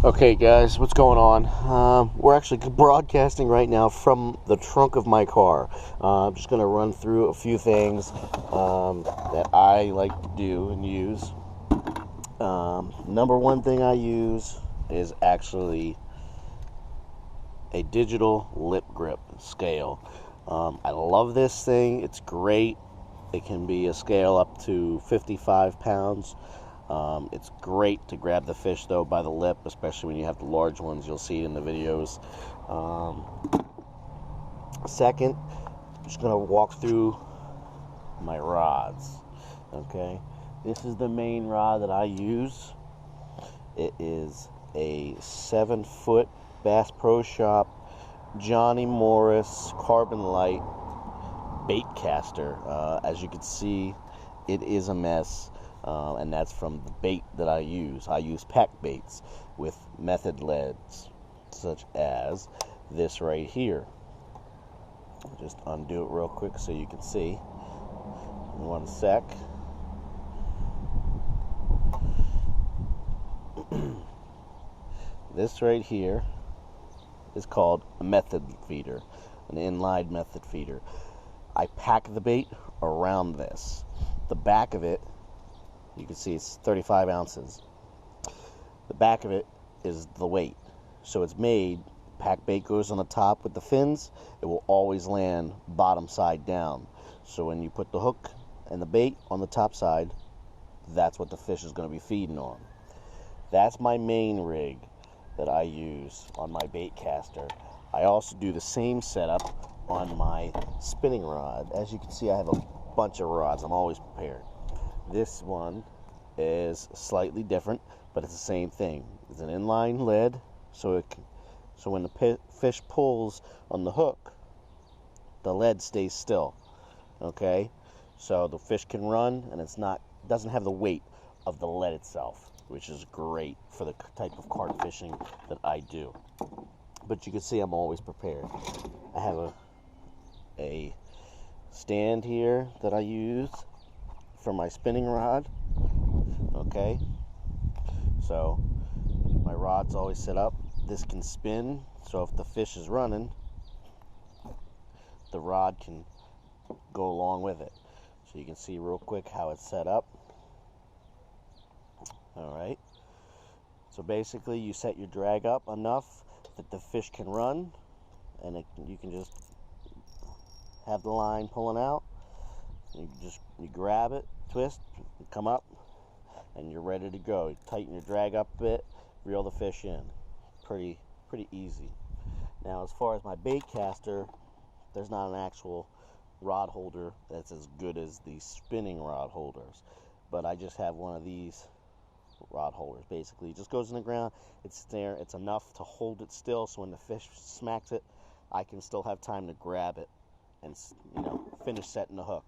Okay guys, what's going on? We're actually broadcasting right now from the trunk of my car. I'm just going to run through a few things that I like to do and use. Number one thing I use is actually a digital lip grip scale. I love this thing. It's great. It can be a scale up to 55 pounds. It's great to grab the fish, though, by the lip, especially when you have the large ones. You'll see it in the videos. Second, I'm just going to walk through my rods. Okay, this is the main rod that I use. It is a 7-foot Bass Pro Shop Johnny Morris Carbon Light bait caster. As you can see, it is a mess. And that's from the bait that I use. I use pack baits with method leads, such as this right here. I'll just undo it real quick so you can see. In one sec. This right here is called a method feeder, an inline method feeder. I pack the bait around this. The back of it, you can see it's 35 ounces. The back of it is the weight. So it's made, pack bait goes on the top with the fins, it will always land bottom side down. So when you put the hook and the bait on the top side, that's what the fish is going to be feeding on. That's my main rig that I use on my bait caster. I also do the same setup on my spinning rod. As you can see, I have a bunch of rods. I'm always prepared. This one is slightly different, but it's the same thing. It's an inline lead, so when the fish pulls on the hook, the lead stays still. Okay, so the fish can run, and doesn't have the weight of the lead itself, which is great for the type of carp fishing that I do. But you can see I'm always prepared. I have a stand here that I use for my spinning rod. Okay, so my rod's always set up. This can spin, so if the fish is running, the rod can go along with it. So you can see real quick how it's set up. Alright, so basically you set your drag up enough that the fish can run, and you can just have the line pulling out. You grab it, twist, come up, and you're ready to go. You tighten your drag up a bit, reel the fish in. Pretty easy. Now, as far as my bait caster, there's not an actual rod holder that's as good as the spinning rod holders, but I just have one of these rod holders. Basically, it just goes in the ground. It's there. It's enough to hold it still, so when the fish smacks it, I can still have time to grab it and finish setting the hook.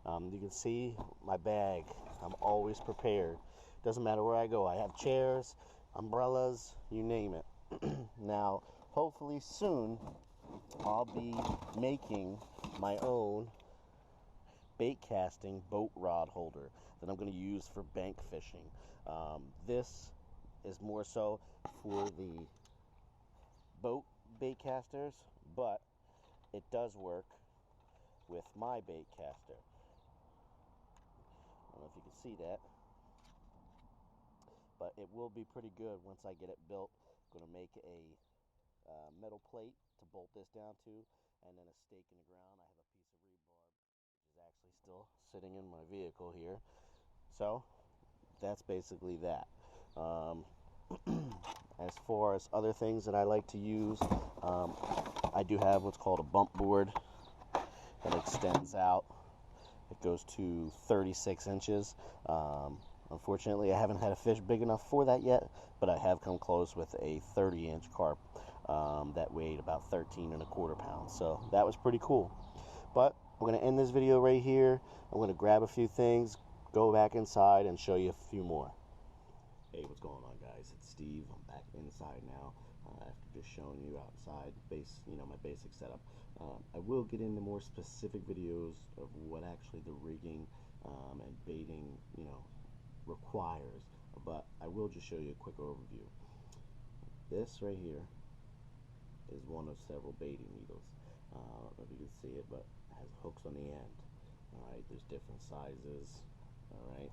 You can see my bag. I'm always prepared. Doesn't matter where I go. I have chairs, umbrellas, you name it. Now, hopefully soon, I'll be making my own bait casting boat rod holder that I'm going to use for bank fishing. This is more so for the boat bait casters, but it does work with my bait caster. I don't know if you can see that, but it will be pretty good once I get it built. I'm going to make a metal plate to bolt this down to, and then a stake in the ground. I have a piece of rebar, which is actually still sitting in my vehicle here. So that's basically that. As far as other things that I like to use, I do have what's called a bump board that extends out. It goes to 36 inches. Unfortunately, I haven't had a fish big enough for that yet, but I have come close with a 30-inch carp that weighed about 13.25 pounds. So that was pretty cool. But we're going to end this video right here. I'm going to grab a few things, go back inside, and show you a few more. Hey, what's going on, guys? It's Steve. I'm back inside now after just showing you outside my basic setup. I will get into more specific videos of what actually the rigging and baiting requires, but I will just show you a quick overview. This right here is one of several baiting needles. I don't know if you can see it, but it has hooks on the end. Alright, there's different sizes. Alright.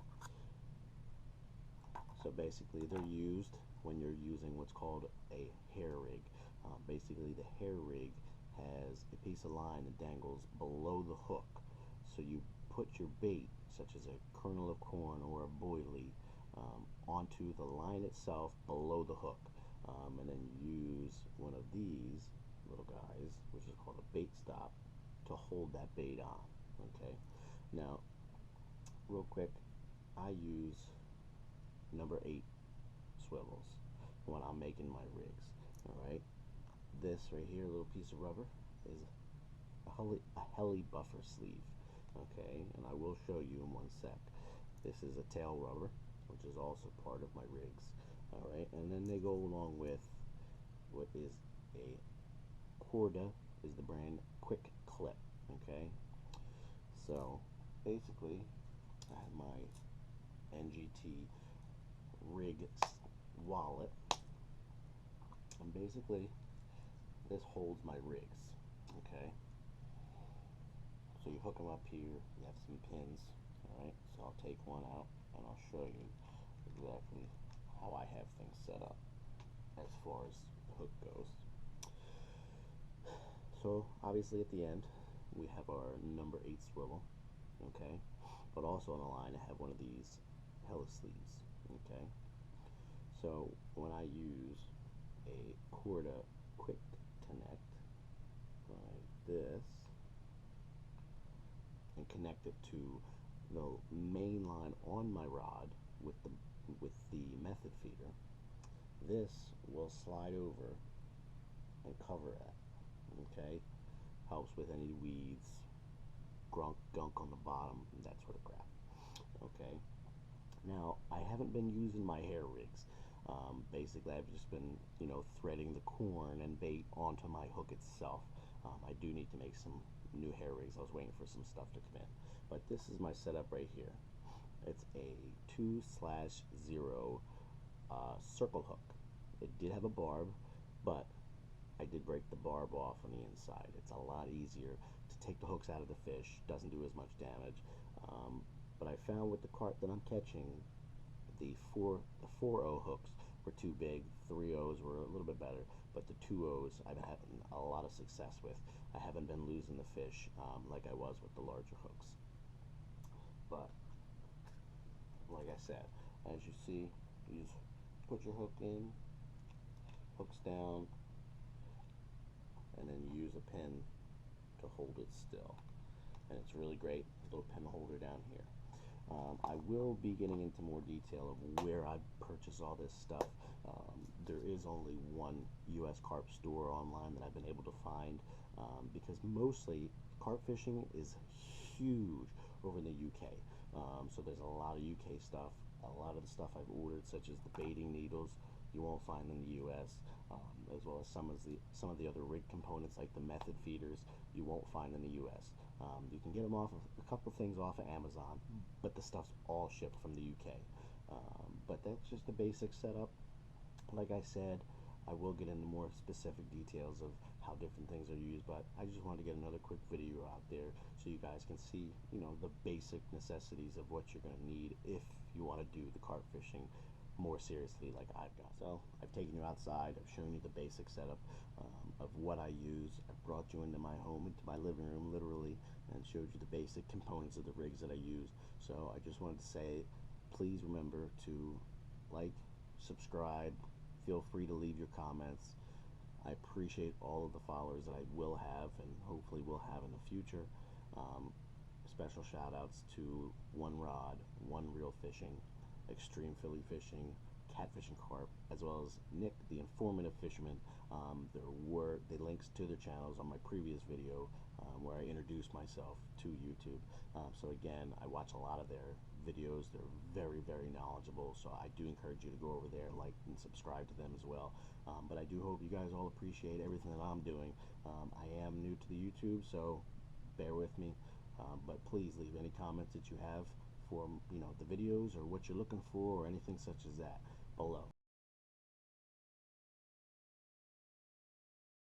So basically they're used when you're using what's called a hair rig. Basically the hair rig has a piece of line that dangles below the hook. So you put your bait, such as a kernel of corn or a boilie, onto the line itself below the hook. And then you use one of these little guys, which is called a bait stop, to hold that bait on. Okay. Now, real quick, I use number 8 swivels when I'm making my rigs. Alright, this right here, little piece of rubber, is a heli buffer sleeve. Okay, and I will show you in one sec. This is a tail rubber, which is also part of my rigs. Alright, and then they go along with what is a Corda, is the brand Quick Clip. Okay, so basically I have my NGT rig wallet, and basically this holds my rigs. Okay, so you hook them up here, you have some pins. Alright, so I'll take one out and I'll show you exactly how I have things set up as far as the hook goes. So obviously at the end we have our number 8 swivel. Okay, but also on the line I have one of these heli sleeves. Okay, so when I use a Corda quick connect like this and connect it to the main line on my rod with the method feeder, this will slide over and cover it. Okay, helps with any weeds, gunk on the bottom, that sort of crap. Okay, now I haven't been using my hair rigs. Basically I've just been, threading the corn and bait onto my hook itself. I do need to make some new hair rigs. I was waiting for some stuff to come in, but this is my setup right here. It's a 2/0 circle hook. It did have a barb, but I did break the barb off on the inside. It's a lot easier to take the hooks out of the fish, doesn't do as much damage. But I found with the carp that I'm catching, the 4-0 hooks were too big. 3-0s were a little bit better, but the 2-0s I've been having a lot of success with. I haven't been losing the fish like I was with the larger hooks. But like I said, as you see, you just put your hook in, hooks down, and then you use a pin to hold it still. And it's really great, little pin holder down here. I will be getting into more detail of where I purchase all this stuff. There is only one U.S. carp store online that I've been able to find, because mostly carp fishing is huge over in the UK. So there's a lot of UK stuff. A lot of the stuff I've ordered, such as the baiting needles, you won't find in the U.S., as well as some of the other rig components like the method feeders, you won't find in the U.S. You can get them off of a couple things off of Amazon, but the stuff's all shipped from the U.K. But that's just a basic setup. Like I said, I will get into more specific details of how different things are used, but I just wanted to get another quick video out there so you guys can see, the basic necessities of what you're going to need if you want to do the carp fishing more seriously like I've got. So I've taken you outside, I've shown you the basic setup of what I use. I've brought you into my home, into my living room literally, and showed you the basic components of the rigs that I use. So I just wanted to say, please remember to like, subscribe, feel free to leave your comments. I appreciate all of the followers that I will have and hopefully will have in the future. Special shout outs to One Rod, One Reel Fishing, Extreme Philly Fishing, Catfish and Carp, as well as Nick, the informative fisherman. There were the links to their channels on my previous video where I introduced myself to YouTube. So again, I watch a lot of their videos. They're very, very knowledgeable, so I do encourage you to go over there, like and subscribe to them as well. But I do hope you guys all appreciate everything that I'm doing. I am new to the YouTube, so bear with me. But please leave any comments that you have for the videos or what you're looking for or anything such as that below.